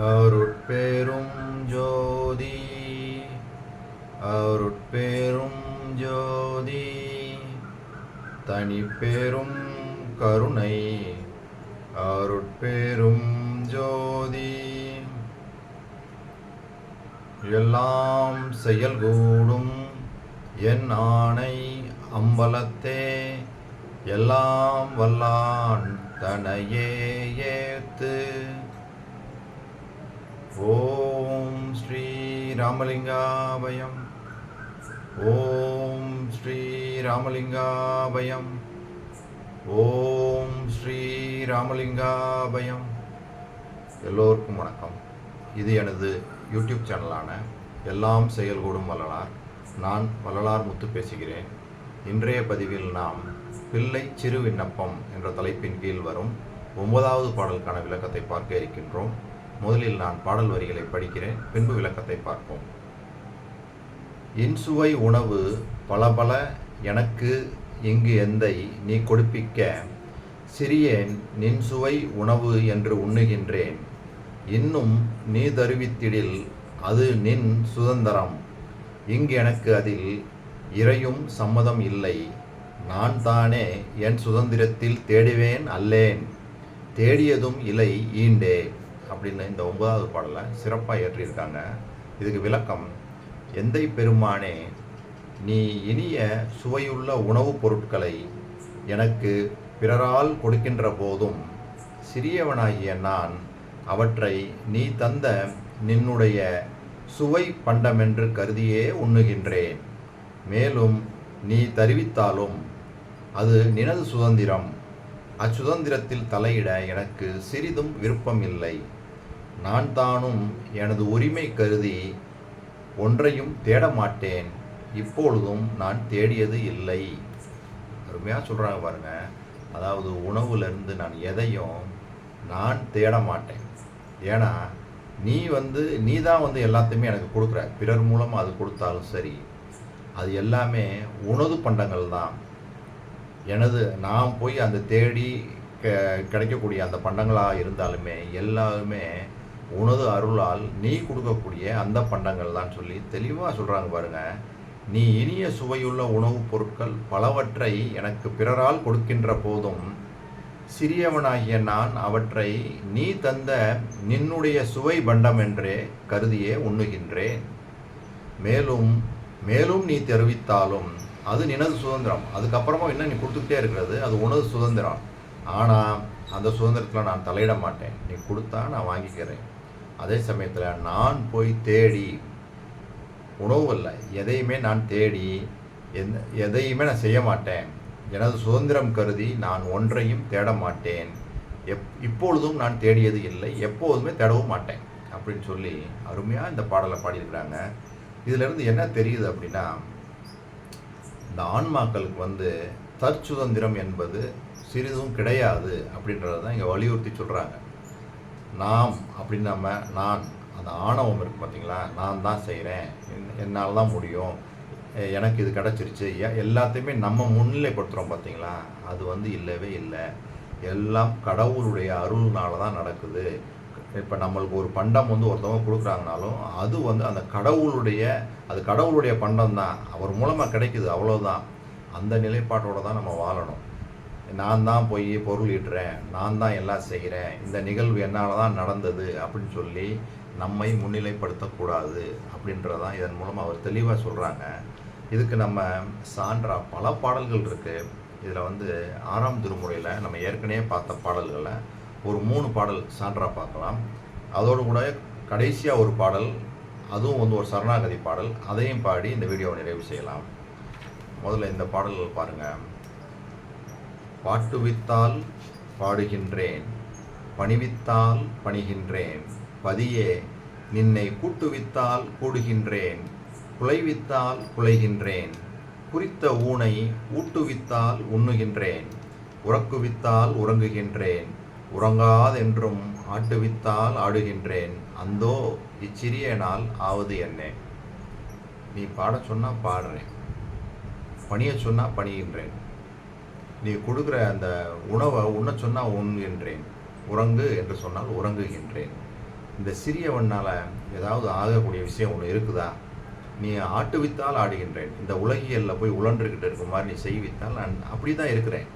அருட்பெரும் ஜோதி அருட்பெரும் ஜோதி தனிப்பெரும் கருணை அருட்பெரும் ஜோதி எல்லாம் செயல்கூடும் என் ஆணை அம்பலத்தே எல்லாம் வல்லான் தனையே ஏத்து. ஓம் ஸ்ரீ ராமலிங்காபயம். ஓம் ஸ்ரீ ராமலிங்காபயம். ஓம் ஸ்ரீ ராமலிங்காபயம். எல்லோருக்கும் வணக்கம். இது எனது யூடியூப் சேனலான எல்லாம் செயல்கூடும் வள்ளலார். நான் வள்ளலார் முத்து பேசுகிறேன். இன்றைய பதிவில் நாம் பிள்ளை சிறு விண்ணப்பம் என்ற தலைப்பின் கீழ் வரும் 9வது பாடலுக்கான விளக்கத்தை பார்க்க இருக்கின்றோம். முதலில் நான் பாடல் வரிகளை படிக்கிறேன், பின்பு விளக்கத்தை பார்ப்போம். இன்சுவை உணவு பல பல எனக்கு இங்கு எந்தை நீ கொடுப்பிக்க, சிறியேன் நின்சுவை உணவு என்று உண்ணுகின்றேன். இன்னும் நீ தருவித்திடில் அது நின் சுதந்திரம். இங்கு எனக்கு அதில் இறையும் சம்மதம் இல்லை. நான் தானே என் சுதந்திரத்தில் தேடுவேன் அல்லேன், தேடியதும் இலை ஈண்டே அப்படின்னு இந்த 9வது பாடலை சிறப்பாக ஏற்றியிருக்காங்க. இதுக்கு விளக்கம்: எந்தை பெருமானே, நீ இனிய சுவையுள்ள உணவுப் பொருட்களை எனக்கு பிறரால் கொடுக்கின்ற போதும் சிறியவனாகிய நான் அவற்றை நீ தந்த நின்னுடைய சுவை பண்டமென்று கருதியே உண்ணுகின்றேன். மேலும் நீ தருவித்தாலும் அது நினது சுதந்திரம். அச்சுதந்திரத்தில் தலையிட எனக்கு சிறிதும் விருப்பம் இல்லை. நான் தானும் எனது உரிமை கருதி ஒன்றையும் தேட மாட்டேன். இப்பொழுதும் நான் தேடியது இல்லை. அருமையாக சொல்கிறாங்க பாருங்க. அதாவது உணவுலேருந்து நான் எதையும் நான் தேட மாட்டேன். ஏன்னா நீ தான் எல்லாத்தையுமே எனக்கு கொடுக்குற. பிறர் மூலமாக அது கொடுத்தாலும் சரி, அது எல்லாமே உணவு பண்டங்கள் தான். நான் போய் அந்த தேடி கிடைக்கக்கூடிய அந்த பண்டங்களாக இருந்தாலுமே எல்லாருமே உனது அருளால் நீ கொடுக்கக்கூடிய அந்த பண்டங்கள் தான் சொல்லி தெளிவாக சொல்கிறாங்க பாருங்க. நீ இனிய சுவையுள்ள உணவுப் பொருட்கள் பலவற்றை எனக்கு பிறரால் கொடுக்கின்ற போதும் சிறியவனாகிய நான் அவற்றை நீ தந்த நின்னுடைய சுவை பண்டம் என்றே கருதியே உண்ணுகின்றேன். மேலும் மேலும் நீ தெரிவித்தாலும் அது நினது சுதந்திரம். அதுக்கப்புறமா என்ன நீ கொடுத்துக்கிட்டே இருக்கிறது, அது உனது சுதந்திரம். ஆனால் அந்த சுதந்திரத்தில் நான் தலையிட மாட்டேன். நீ கொடுத்தா நான் வாங்கிக்கிறேன். அதே சமயத்தில் நான் போய் தேடி உணவு இல்லை, எதையுமே நான் தேடி எதையுமே நான் செய்ய மாட்டேன். எனது சுதந்திரம் கருதி நான் ஒன்றையும் தேட மாட்டேன். இப்பொழுதும் நான் தேடியது இல்லை, எப்போதுமே தேடவும் மாட்டேன் அப்படின்னு சொல்லி அருமையாக இந்த பாடலை பாடியிருக்கிறாங்க. இதிலிருந்து என்ன தெரியுது அப்படின்னா, இந்த ஆன்மாக்களுக்கு தற்சுதந்திரம் என்பது சிறிதும் கிடையாது அப்படின்றத தான் இங்கே வலியுறுத்தி சொல்கிறாங்க. நாம் அப்படின்னு நான் அந்த ஆணவம் இருக்குது பார்த்தீங்களா, நான் தான் செய்கிறேன், என்னால் தான் முடியும், எனக்கு இது கிடச்சிருச்சு, எல்லாத்தையுமே நம்ம முன்னிலைப்படுத்துகிறோம் பார்த்தீங்களா, அது இல்லவே இல்லை. எல்லாம் கடவுளுடைய அருள்னால தான் நடக்குது. இப்போ நம்மளுக்கு ஒரு பண்டம் ஒருத்தவங்க கொடுக்குறாங்கனாலும் அது அந்த கடவுளுடைய பண்டம் தான், அவர் மூலமாக கிடைக்குது, அவ்வளோதான். அந்த நிலைப்பாட்டோடு தான் நம்ம வாழணும். நான் தான் போய் பொருள் ஈட்டுறேன், நான் தான் எல்லாம் செய்கிறேன், இந்த நிகழ்வு என்னால் தான் நடந்தது அப்படின்னு சொல்லி நம்மை முன்னிலைப்படுத்தக்கூடாது அப்படின்றதான் இதன் மூலம் அவர் தெளிவாக சொல்கிறாங்க. இதுக்கு நம்ம சான்றா பல பாடல்கள் இருக்குது. இதில் 6ஆம் திருமுறையில் நம்ம ஏற்கனவே பார்த்த பாடல்களை ஒரு 3 பாடல் சான்றா பார்க்கலாம். அதோடு கூட கடைசியாக ஒரு பாடல், அதுவும் ஒரு சரணாகதி பாடல், அதையும் பாடி இந்த வீடியோவை நிறைவு செய்யலாம். முதல்ல இந்த பாடல்கள் பாருங்கள். பாட்டுவித்தால் பாடுகின்றேன், பணிவித்தால் பணிகின்றேன், பதியே நின்னை கூட்டுவித்தால் கூடுகின்றேன், குலைவித்தால் குலைகின்றேன், குறித்த ஊனை ஊட்டுவித்தால் உண்ணுகின்றேன், உறக்குவித்தால் உறங்குகின்றேன், உறங்காதென்றும் ஆட்டுவித்தால் ஆடுகின்றேன், அந்தோ இச்சிறிய நாள் ஆவது என்னே. நீ பாட சொன்னால் பாடுறேன், பணிய சொன்னால் பணிகின்றேன், நீ கொடுக்குற அந்த உணவை உண்ண சொன்னால் உண்கின்றேன், உறங்கு என்று சொன்னால் உறங்குகின்றேன், இந்த சிறியவனால் ஏதாவது ஆகக்கூடிய விஷயம் ஒன்று இருக்குதா? நீ ஆட்டுவித்தால் ஆடுகின்றேன், இந்த உலகியலில் போய் உழன்றுக்கிட்டு இருக்க மாதிரி நீ செய்வித்தால் நான் அப்படி தான் இருக்கிறேன்,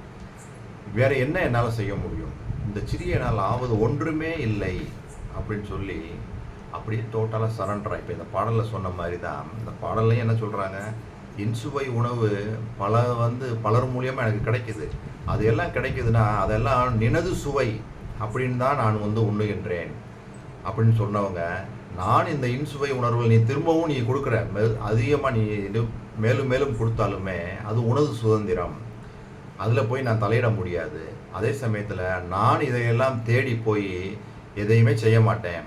வேறு என்ன என்னால் செய்ய முடியும், இந்த சிறியனால் ஆவது ஒன்றுமே இல்லை அப்படின்னு சொல்லி அப்படியே டோட்டலாக சரண்டராக. இப்போ இந்த பாடலில் சொன்ன மாதிரி தான் இந்த பாடல்லையும் என்ன சொல்கிறாங்க, இன்சுவை உணவு பலர் மூலியமாக எனக்கு கிடைக்குது, அது எல்லாம் கிடைக்குதுன்னா அதெல்லாம் நினது சுவை அப்படின்னு தான் நான் உண்ணுகின்றேன் அப்படின்னு சொன்னவங்க, நான் இந்த இன்சுவை உணர்வுகள் நீ திரும்பவும் நீ கொடுக்குற அதிகமாக நீ மேலும் மேலும் கொடுத்தாலுமே அது உனது சுதந்திரம், அதில் போய் நான் தலையிட முடியாது. அதே சமயத்தில் நான் இதையெல்லாம் தேடி போய் எதையுமே செய்ய மாட்டேன்,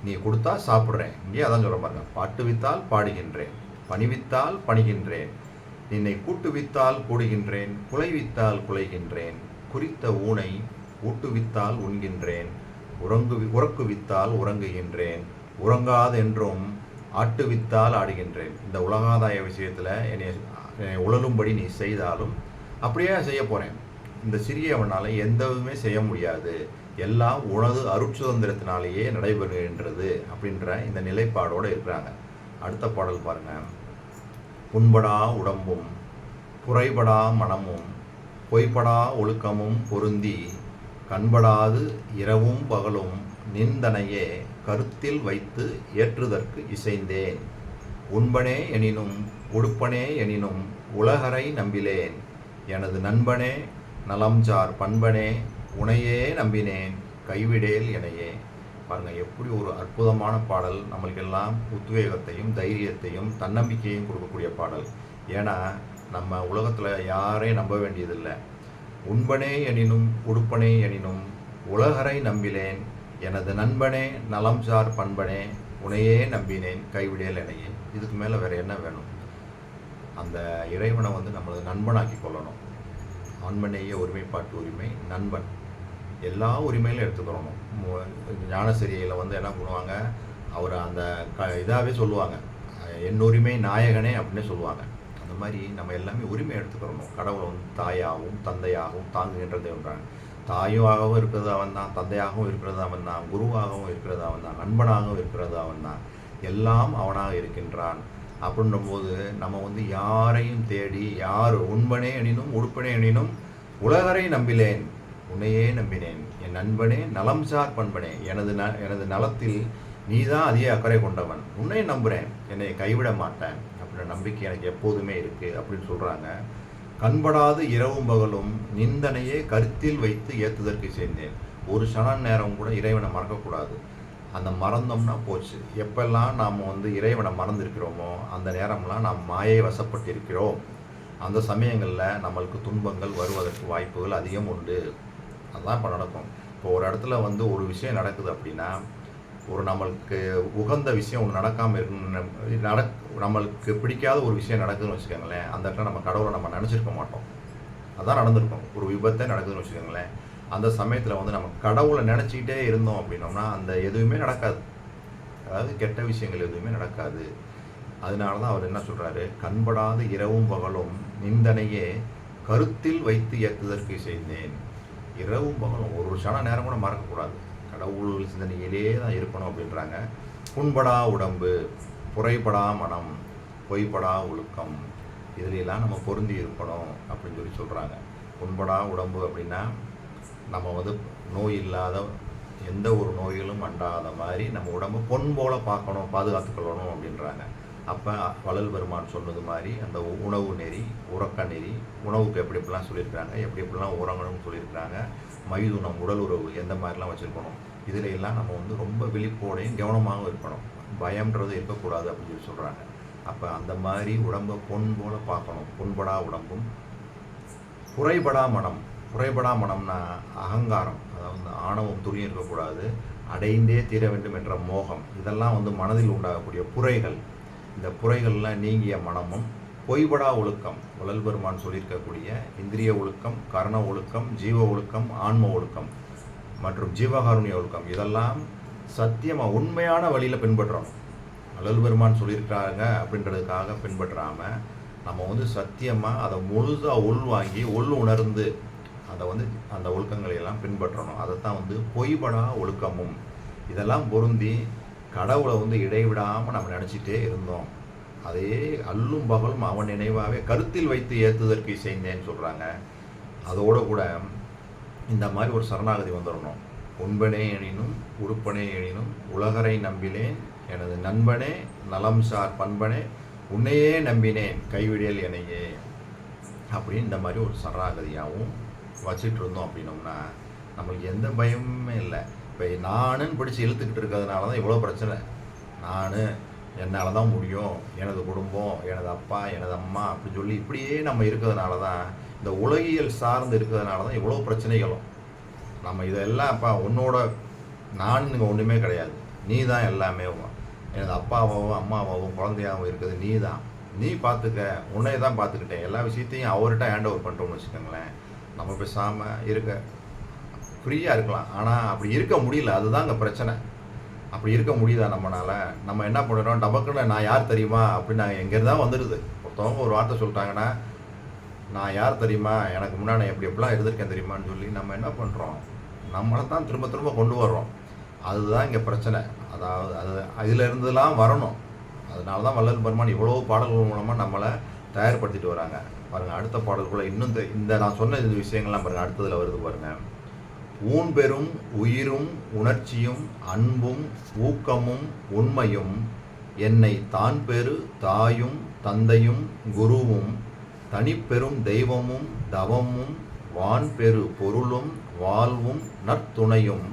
நீ கொடுத்தா சாப்பிட்றேன். இங்கே அதான் சொல்ல பாருங்க, பாட்டுவித்தால் பாடுகின்றேன், பணிவித்தால் பணிகின்றேன், நின்னை கூட்டுவித்தால் கூடுகின்றேன், குலைவித்தால் குலைகின்றேன், குறித்த ஊனை ஊட்டுவித்தால் உண்கின்றேன், உறக்குவித்தால் உறங்குகின்றேன், உறங்காதென்றும் ஆட்டுவித்தால் ஆடுகின்றேன். இந்த உலகாதாய விஷயத்தில் என்னை உழலும்படி நீ செய்தாலும் அப்படியே செய்ய போகிறேன். இந்த சிறியவனால் எந்தவுமே செய்ய முடியாது, எல்லாம் உனது அருட்சுதந்திரத்தினாலேயே நடைபெறுகின்றது அப்படின்ற இந்த நிலைப்பாடோடு இருக்கிறாங்க. அடுத்த பாடல் பாருங்கள். புண்படா உடம்பும் புரைபடா மனமும் பொய்படா ஒழுக்கமும் பொருந்தி கண்படாது இரவும் பகலும் நிந்தனையே கருத்தில் வைத்து ஏற்றுதற்கு இசைந்தேன், உண்பனே எனினும் உடுப்பனே எனினும் உலகரை நம்பிலேன், எனது நண்பனே நலம்சார் பண்பனே உனையே நம்பினேன் கைவிடேல் எனையே. பாருங்கள், எப்படி ஒரு அற்புதமான பாடல், நம்மளுக்கெல்லாம் உத்வேகத்தையும் தைரியத்தையும் தன்னம்பிக்கையும் கொடுக்கக்கூடிய பாடல். ஏன்னா நம்ம உலகத்தில் யாரையும் நம்ப வேண்டியதில்லை. உண்பனே எனினும் உடுப்பனே எனினும் உலகரை நம்பிலேன், எனது நண்பனே நலம்சார் பண்பனே உனையே நம்பினேன் கைவிடேல் எனையே. இதுக்கு மேலே வேறு என்ன வேணும்? அந்த இறைவனை நம்மளது நண்பனாக்கி கொள்ளணும். ஆண்மனேய ஒருமைப்பாட்டு உரிமை, நண்பன், எல்லா உரிமையிலும் எடுத்துக்கிறணும். ஞானசரியில் என்ன பண்ணுவாங்க, அவர் அந்த இதாகவே சொல்லுவாங்க, என் உரிமை நாயகனே அப்படின்னு சொல்லுவாங்க. அந்த மாதிரி நம்ம எல்லாமே உரிமை எடுத்துக்கிறணும். கடவுளை தாயாகவும் தந்தையாகவும் தாங்குகின்றது என்றாங்க. தாயாகவும் இருக்கிறது அவன் தான், தந்தையாகவும் இருக்கிறது அவன் தான், குருவாகவும் இருக்கிறது அவன் தான், நண்பனாகவும் இருக்கிறது அவன் தான், எல்லாம் அவனாக இருக்கின்றான். அப்படின்றபோது நம்ம யாரையும் தேடி, யார் உண்பனே எனினும் உடுப்பனே எனினும் உலகரை நம்பிலேன் உன்னையே நம்பினேன், என் நண்பனே நலம்சார் பண்பனே, எனது நலத்தில் நீ தான் அதிக அக்கறை கொண்டவன், உன்னை நம்புகிறேன், என்னை கைவிட மாட்டேன் அப்படின்ற நம்பிக்கை எனக்கு எப்போதுமே இருக்குது அப்படின்னு சொல்கிறாங்க. கண்படாது இரவும் பகலும் நிந்தனையே கருத்தில் வைத்து ஏற்றுதற்கு சேர்ந்தேன். ஒரு சன நேரம் கூட இறைவனை மறக்கக்கூடாது. அந்த மறந்தோம்னா போச்சு. எப்பெல்லாம் நாம் இறைவனை மறந்துருக்கிறோமோ அந்த நேரம்லாம் நாம் மாயை வசப்பட்டிருக்கிறோம். அந்த சமயங்களில் நம்மளுக்கு துன்பங்கள் வருவதற்கு வாய்ப்புகள் அதிகம் உண்டு. அதுதான் இப்போ நடக்கும். இப்போ ஒரு இடத்துல ஒரு விஷயம் நடக்குது அப்படின்னா, ஒரு நம்மளுக்கு உகந்த விஷயம் ஒன்று நடக்காமல் இருக்கு, நம்மளுக்கு பிடிக்காத ஒரு விஷயம் நடக்குதுன்னு வச்சுக்கோங்களேன், அந்த இடத்துல நம்ம கடவுளை நம்ம நினச்சிருக்க மாட்டோம். அதான் நடந்திருக்கும். ஒரு விபத்தே நடக்குதுன்னு வச்சுக்கோங்களேன், அந்த சமயத்தில் நம்ம கடவுளை நினச்சிக்கிட்டே இருந்தோம் அப்படின்னோம்னா அந்த எதுவுமே நடக்காது. அதாவது கெட்ட விஷயங்கள் எதுவுமே நடக்காது. அதனால தான் அவர் என்ன சொல்கிறாரு, கண்படாது இரவும் பகலும் நிந்தனையே கருத்தில் வைத்து ஏற்றுதற்கு செய்தேன். இரவும் பகலும் ஒரு சன நேரம் கூட மறக்கக்கூடாது, கடவுள் சிந்தனையிலே தான் இருக்கணும் அப்படின்றாங்க. புண்படா உடம்பு புரைபடா மனம் பொய்படா ஒழுக்கம், இதிலெல்லாம் நம்ம பொருந்தி இருக்கணும் அப்படின்னு சொல்கிறாங்க. புண்படா உடம்பு அப்படின்னா நம்ம நோய் இல்லாத, எந்த ஒரு நோய்களும் அண்டாத மாதிரி நம்ம உடம்பு பொன் போல பார்க்கணும், பாதுகாத்துக்கொள்ளணும் அப்படின்றாங்க. அப்போ வள்ளல் பெருமான் சொன்னது மாதிரி அந்த உணவு நெறி, உறக்க நெறி, உணவுக்கு எப்படி எப்படிலாம் சொல்லியிருக்கிறாங்க, எப்படி எப்படிலாம் உறங்கணும்னு சொல்லியிருக்கிறாங்க, மைதுனம் உடல் உறவு எந்த மாதிரிலாம் வச்சுருக்கணும், இதில் எல்லாம் நம்ம ரொம்ப விழிப்போடையும் கவனமாகவும் இருக்கணும், பயம்ன்றது இருக்கக்கூடாது அப்படின்னு சொல்கிறாங்க. அப்போ அந்த மாதிரி உடம்பை பொன் போல பார்க்கணும். பொன்படா உடம்பும் குறைபடா மனம். குறைபடா மனம்னா அகங்காரம், அதாவது ஆணவம் துணி இருக்கக்கூடாது, அடைந்தே தீர வேண்டும் என்ற மோகம், இதெல்லாம் மனதில் உண்டாகக்கூடிய புரைகள். இந்த புரைகள்லாம் நீங்கிய மனமும் பொய்படா ஒழுக்கம், வள்ளல் பெருமான் சொல்லியிருக்கக்கூடிய இந்திரிய ஒழுக்கம், கர்ண ஒழுக்கம், ஜீவ ஒழுக்கம், ஆன்ம ஒழுக்கம் மற்றும் ஜீவகாருண்ய ஒழுக்கம், இதெல்லாம் சத்தியமாக உண்மையான வழியில் பின்பற்றுறோம். வள்ளல் பெருமான் சொல்லியிருக்காங்க அப்படின்றதுக்காக பின்பற்றாமல் நம்ம சத்தியமாக அதை முழுதாக உள்வாங்கி உணர்ந்து அதை அந்த ஒழுக்கங்களை எல்லாம் பின்பற்றணும். அதைத்தான் பொய்படா ஒழுக்கமும், இதெல்லாம் பொருந்தி கடவுளை வந்து இடைவிடாமல் நம்ம நினச்சிட்டே இருந்தோம். அதே அல்லும் பகலும் அவன் நினைவாகவே கருத்தில் வைத்து ஏற்றுதற்கு இசைந்தேன்னு சொல்கிறாங்க. அதோடு கூட இந்த மாதிரி ஒரு சரணாகதி வந்துடணும். உண்பனே எனினும் உடுப்பனே எனினும் உலகரை நம்பினேன் எனது நண்பனே நலம் சார் பண்பனே உன்னையே நம்பினேன் கைவிடியல் எனையே அப்படின்னு இந்த மாதிரி ஒரு சரணாகதியாகவும் வச்சுட்டு இருந்தோம் அப்படின்னோம்னா நம்மளுக்கு எந்த பயமுமே இல்லை. இப்போ நானுன்னு பிடிச்சி இழுத்துக்கிட்டு இருக்கிறதுனால தான் இவ்வளோ பிரச்சனை. நான் என்னால் தான் முடியும், எனது குடும்பம், எனது அப்பா, எனது அம்மா அப்படின்னு சொல்லி இப்படியே நம்ம இருக்கிறதுனால தான், இந்த உலகியல் சார்ந்து இருக்கிறதுனால தான் இவ்வளோ பிரச்சனைகளும். நம்ம இதெல்லாம் அப்பா உன்னோட நான் இங்கே ஒன்றுமே கிடையாது, நீ தான் எல்லாமே. எனது அப்பாவாகவும் அம்மாவாகவும் குழந்தையாகவும் இருக்குது நீ தான். நீ பார்த்துக்க, உன்னை தான் பார்த்துக்கிட்டேன். எல்லா விஷயத்தையும் அவர்கிட்ட ஹேண்ட் ஓவர் பண்ணிட்டோம்னு வச்சுக்கோங்களேன், நம்ம பேசாமல் இருக்க ஃப்ரீயாக இருக்கலாம். ஆனால் அப்படி இருக்க முடியல, அதுதான் அங்கே பிரச்சனை. அப்படி இருக்க முடியுதா நம்மளால்? நம்ம என்ன பண்ணுறோம், டபக்குன்னு நான் யார் தெரியுமா அப்படின்னு நான் எங்கேருந்து தான் வந்துடுது. ஒருத்தவங்க ஒரு வார்த்தை சொல்லிட்டாங்கன்னா நான் யார் தெரியுமா, எனக்கு முன்னாடி எப்படி எப்படிலாம் இருந்திருக்கேன் தெரியுமான்னு சொல்லி நம்ம என்ன பண்ணுறோம், நம்மளை தான் திரும்ப திரும்ப கொண்டு வர்றோம். அதுதான் இங்கே பிரச்சனை. அதாவது அதில் இருந்துலாம் வரணும். அதனால தான் வள்ளல் பெருமான் இவ்வளோ பாடல்கள் மூலமாக நம்மளை தயார்படுத்திட்டு வராங்க. பாருங்கள், அடுத்த பாடல்குள்ளே இன்னும் இந்த நான் சொன்ன இந்த விஷயங்கள்லாம் பாருங்கள் அடுத்ததில் வருது பாருங்கள். ஊன்பெரும் உயிரும் உணர்ச்சியும் அன்பும் ஊக்கமும் உண்மையும் என்னை தான் பெரு தாயும் தந்தையும் குருவும் தனிப்பெரும் தெய்வமும் தவமும் வான்பெரு பொருளும் வாழ்வும் நற்துணையும்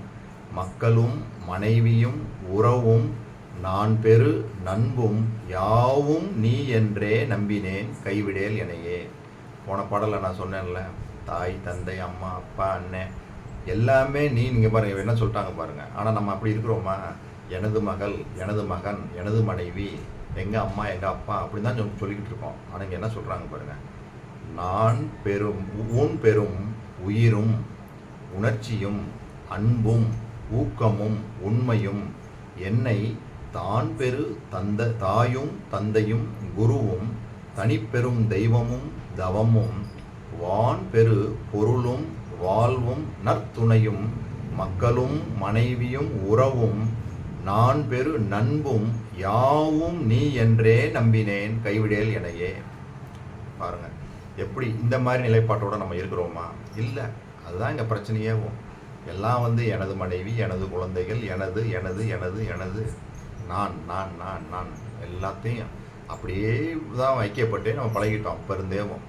மக்களும் மனைவியும் உறவும் நான் பெரு நண்பும் யாவும் நீ என்றே நம்பினேன் கைவிடேல் எனையே. போன பாடலை நான் சொன்னேன்ல, தாய் தந்தை அம்மா அப்பா அண்ணன் எல்லாமே நீ. நீங்கள் பாருங்கள் என்ன சொல்லிட்டாங்க பாருங்கள். ஆனால் நம்ம அப்படி இருக்கிறோமா? எனது மகள், எனது மகன், எனது மனைவி, எங்கள் அம்மா, எங்கள் அப்பா அப்படி தான் சொல்லிக்கிட்டு இருக்கோம். ஆனால் இங்கே என்ன சொல்கிறாங்க பாருங்கள். நான் பெரும் ஊன் பெரும் உயிரும் உணர்ச்சியும் அன்பும் ஊக்கமும் உண்மையும் என்னை தான் பெரு தாயும் தந்தையும் குருவும் தனிப்பெரும் தெய்வமும் தவமும் வான் பெரு பொருளும் வாழ்வும் நற்துணையும் மக்களும் மனைவியும் உறவும் நான் பெரு நண்பும் யாவும் நீ என்றே நம்பினேன் கைவிடேல் எனையே. பாருங்கள், எப்படி இந்த மாதிரி நிலைப்பாட்டோடு நம்ம இருக்கிறோமா? இல்லை. அதுதான் இங்கே பிரச்சனையேவும். எல்லாம் வந்து எனது மனைவி, எனது குழந்தைகள், எனது எனது எனது எனது நான் நான் நான் நான் எல்லாத்தையும் அப்படியே தான் வைக்கப்பட்டே நம்ம பழகிட்டோம். அப்போ இருந்தேவும்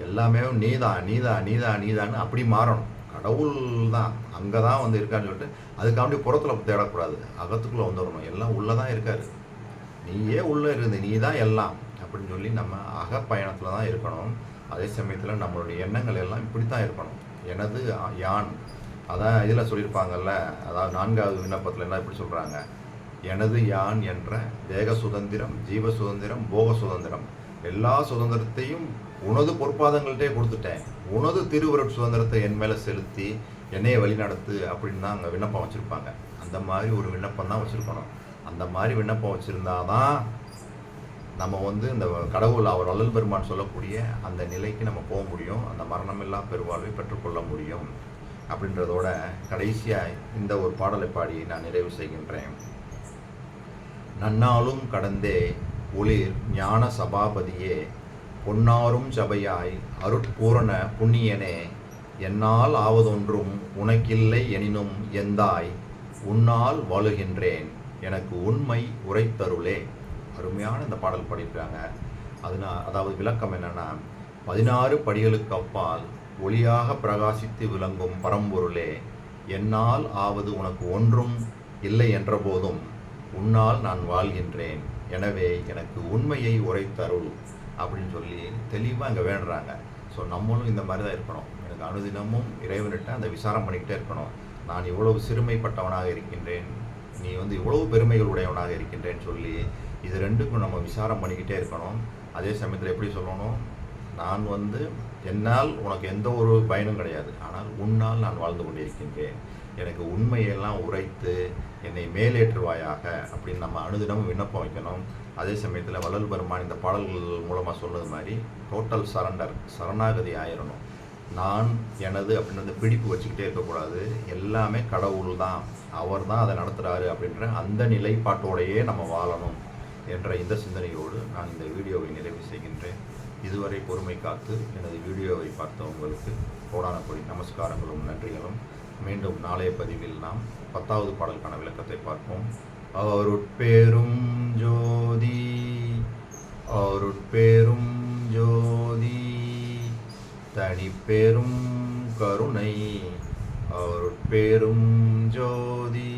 எல்லாமே நீதான் நீதான் நீதான் நீதான்னு அப்படி மாறணும். கடவுள் தான் அங்கே தான் வந்து இருக்கான்னு சொல்லிட்டு அதுக்காண்டி புறத்தில் தேடக்கூடாது, அகத்துக்குள்ளே வந்துடணும். எல்லாம் உள்ளே தான் இருக்காரு, நீயே உள்ளே இருந்து நீ தான் எல்லாம் அப்படின்னு சொல்லி நம்ம அகப்பயணத்தில் தான் இருக்கணும். அதே சமயத்தில் நம்மளுடைய எண்ணங்கள் எல்லாம் இப்படி தான் இருக்கணும். எனது யான், அதான் இதில் சொல்லியிருப்பாங்கல்ல, அதாவது 4வது விண்ணப்பத்தில் என்ன இப்படி சொல்கிறாங்க, எனது யான் என்ற தேக சுதந்திரம், ஜீவ சுதந்திரம், போக சுதந்திரம் எல்லா சுதந்திரத்தையும் உனது பொற்பாதங்கள்கிட்டே கொடுத்துட்டேன், உனது திருவருட் சுதந்திரத்தை என் மேலே செலுத்தி என்னையை வழிநடத்து அப்படின்னு தான் அங்கே விண்ணப்பம் வச்சுருப்பாங்க. அந்த மாதிரி ஒரு விண்ணப்பம் தான் வச்சுருக்கணும். அந்த மாதிரி விண்ணப்பம் வச்சுருந்தாதான் நம்ம வந்து இந்த கடவுள் அவர் வள்ளல் பெருமான் சொல்லக்கூடிய அந்த நிலைக்கு நம்ம போக முடியும், அந்த மரணமில்லா பெருவாழ்வை பெற்றுக்கொள்ள முடியும் அப்படின்றதோட கடைசியாக இந்த ஒரு பாடலை பாடி நான் நிறைவு செய்கின்றேன். நன்னாளும் கடந்தே ஒளிர் ஞான சபாபதியே பொன்னாரும் சபையாய் அருட்பூரண புண்ணியனே என்னால் ஆவதொன்றும் உனக்கில்லை எனினும் எந்தாய் உன்னால் வாழுகின்றேன் எனக்கு உண்மை உரைத்தருளே. அருமையான இந்த பாடல் பாடியிருக்காங்க. அதாவது விளக்கம் என்னன்னா, 16 படிகளுக்கு அப்பால் ஒளியாக பிரகாசித்து விளங்கும் பரம்பொருளே, என்னால் ஆவது உனக்கு ஒன்றும் இல்லை என்ற போதும் உன்னால் நான் வாழ்கின்றேன், எனவே எனக்கு உண்மையை உரைத்தருள் அப்படின்னு சொல்லி தெளிவாக இங்கே வேண்டுறாங்க. ஸோ நம்மளும் இந்த மாதிரி தான் இருக்கணும். எனக்கு அனுதினமும் இறைவன்கிட்ட அந்த விசாரம் பண்ணிக்கிட்டே இருக்கணும். நான் இவ்வளவு சிறுமைப்பட்டவனாக இருக்கின்றேன், நீ வந்து இவ்வளவு பெருமைகள் உடையவனாக இருக்கின்றேன்னு சொல்லி இது ரெண்டுக்கும் நம்ம விசாரம் பண்ணிக்கிட்டே இருக்கணும். அதே சமயத்தில் எப்படி சொல்லணும், நான் வந்து என்னால் உனக்கு எந்த ஒரு பயனும் கிடையாது, ஆனால் உன்னால் நான் வாழ்ந்து கொண்டிருக்கின்றேன், எனக்கு உண்மையெல்லாம் உரைத்து என்னை மேலேற்றுவாயாக அப்படின்னு நம்ம அனுதினமும் விண்ணப்பம் வைக்கணும். அதே சமயத்தில் வள்ளல் பெருமான் இந்த பாடல்கள் மூலமாக சொன்னது மாதிரி டோட்டல் சரணாகதி ஆயிடணும். நான் எனது அப்படின்னு பிடிப்பு வச்சுக்கிட்டே இருக்கக்கூடாது. எல்லாமே கடவுள் தான் அவர் தான் அதை நடத்துகிறாரு அப்படின்ற அந்த நிலைப்பாட்டோடையே நம்ம வாழணும் என்ற இந்த சிந்தனையோடு நான் இந்த வீடியோவை நிறைவு செய்கின்றேன். இதுவரை பொறுமை காத்து எனது வீடியோவை பார்த்த உங்களுக்கு கோடான கோடி நமஸ்காரங்களும் நன்றிகளும். மீண்டும் நாளைய பதிவில் நாம் 10வது பாடலுக்கான விளக்கத்தை பார்ப்போம். அருட்பெரும் ஜோதி அருட்பெரும் ஜோதி தனிப்பெரும் கருணை அருட்பெரும் ஜோதி.